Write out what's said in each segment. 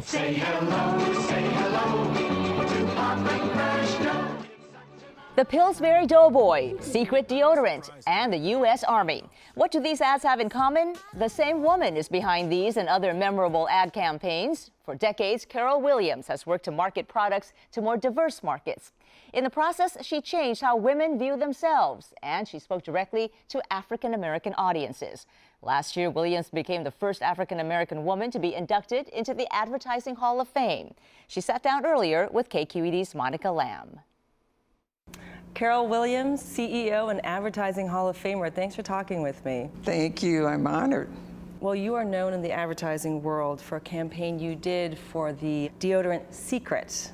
Say hello to Papa Fresh Dough. The Pillsbury Doughboy, secret deodorant, and the U.S. Army. What do these ads have in common? The same woman is behind these and other memorable ad campaigns. For decades, Carol Williams has worked to market products to more diverse markets. In the process, she changed how women view themselves, and she spoke directly to African-American audiences. Last year, Williams became the first African-American woman to be inducted into the Advertising Hall of Fame. She sat down earlier with KQED's Monica Lamb. Carol Williams, CEO and Advertising Hall of Famer, thanks for talking with me. Thank you, I'm honored. Well, you are known in the advertising world for a campaign you did for the deodorant Secret.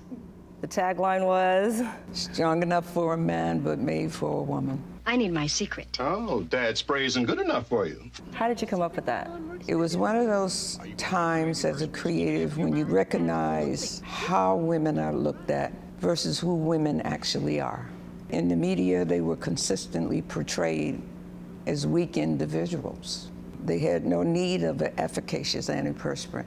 The tagline was, "Strong enough for a man, but made for a woman." I need my secret. Oh, Dad spray isn't good enough for you. How did you come up with that? It was one of those times as a creative when you recognize how women are looked at versus who women actually are. In the media, they were consistently portrayed as weak individuals. They had no need of an efficacious antiperspirant.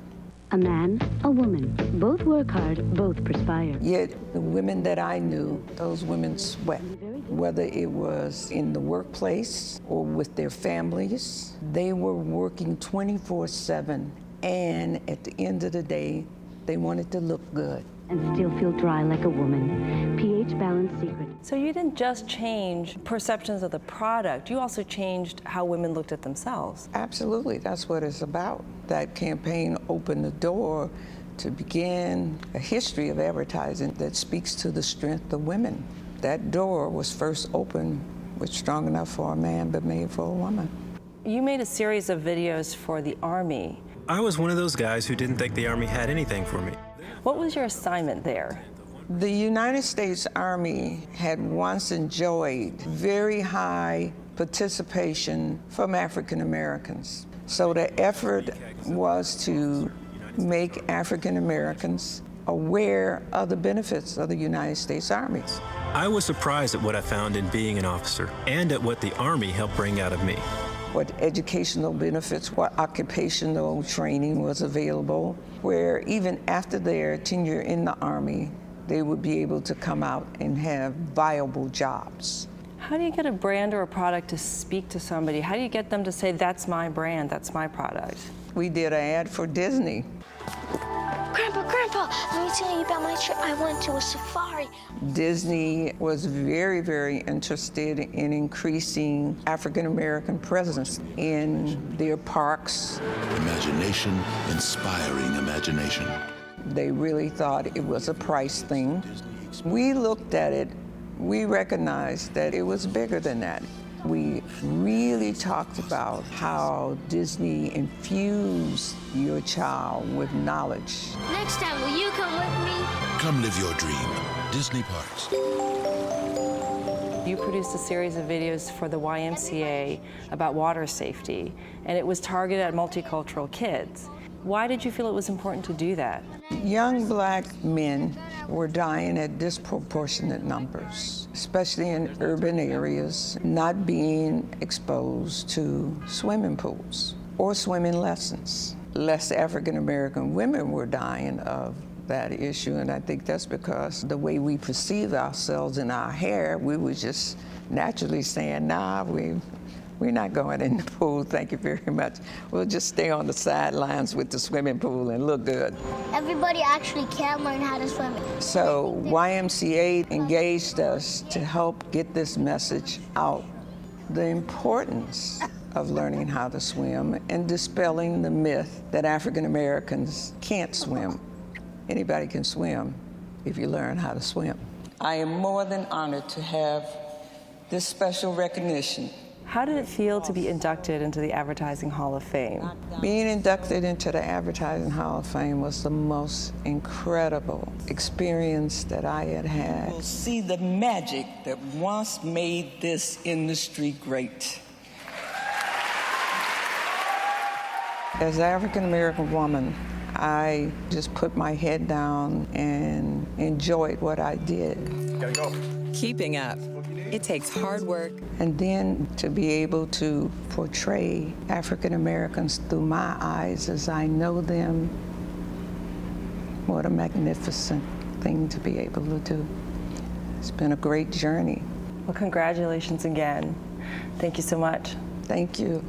A man, a woman. Both work hard, both perspire. Yet the women that I knew, those women sweat. Whether it was in the workplace or with their families, they were working 24/7. And at the end of the day, they wanted to look good. And still feel dry like a woman. pH Balance Secret. So you didn't just change perceptions of the product, you also changed how women looked at themselves. Absolutely, that's what it's about. That campaign opened the door to begin a history of advertising that speaks to the strength of women. That door was first opened with "Strong Enough for a Man, but Made for a Woman." You made a series of videos for the Army. I was one of those guys who didn't think the Army had anything for me. What was your assignment there? The United States Army had once enjoyed very high participation from African Americans. So the effort was to make African Americans aware of the benefits of the United States Army. I was surprised at what I found in being an officer and at what the Army helped bring out of me. What educational benefits, what occupational training was available, where even after their tenure in the Army, they would be able to come out and have viable jobs. How do you get a brand or a product to speak to somebody? How do you get them to say, that's my brand, that's my product? We did an ad for Disney. Grandpa, let me tell you about my trip. I went to a safari. Disney was very, very interested in increasing African American presence in their parks. Imagination, inspiring imagination. They really thought it was a price thing. We looked at it, we recognized that it was bigger than that. We really talked about how Disney infused your child with knowledge. Next time, will you come with me? Come live your dream. Disney Parks. You produced a series of videos for the YMCA about water safety, and it was targeted at multicultural kids. Why did you feel it was important to do that? Young black men were dying at disproportionate numbers, especially in urban areas, not being exposed to swimming pools or swimming lessons. Less African American women were dying of that issue, and I think that's because the way we perceive ourselves in our hair, we were just naturally saying, nah, we're not going in the pool, thank you very much. We'll just stay on the sidelines with the swimming pool and look good. Everybody actually can learn how to swim. So YMCA engaged us to help get this message out. The importance of learning how to swim and dispelling the myth that African Americans can't swim. Anybody can swim if you learn how to swim. I am more than honored to have this special recognition. How did it feel to be inducted into the Advertising Hall of Fame? Being inducted into the Advertising Hall of Fame was the most incredible experience that I had had. We'll see the magic that once made this industry great. As an African American woman, I just put my head down and enjoyed what I did. Gotta go. Keeping up. It takes hard work. And then to be able to portray African Americans through my eyes as I know them What a magnificent thing to be able to do. It's been a great journey. Well, congratulations again. Thank you so much. Thank you.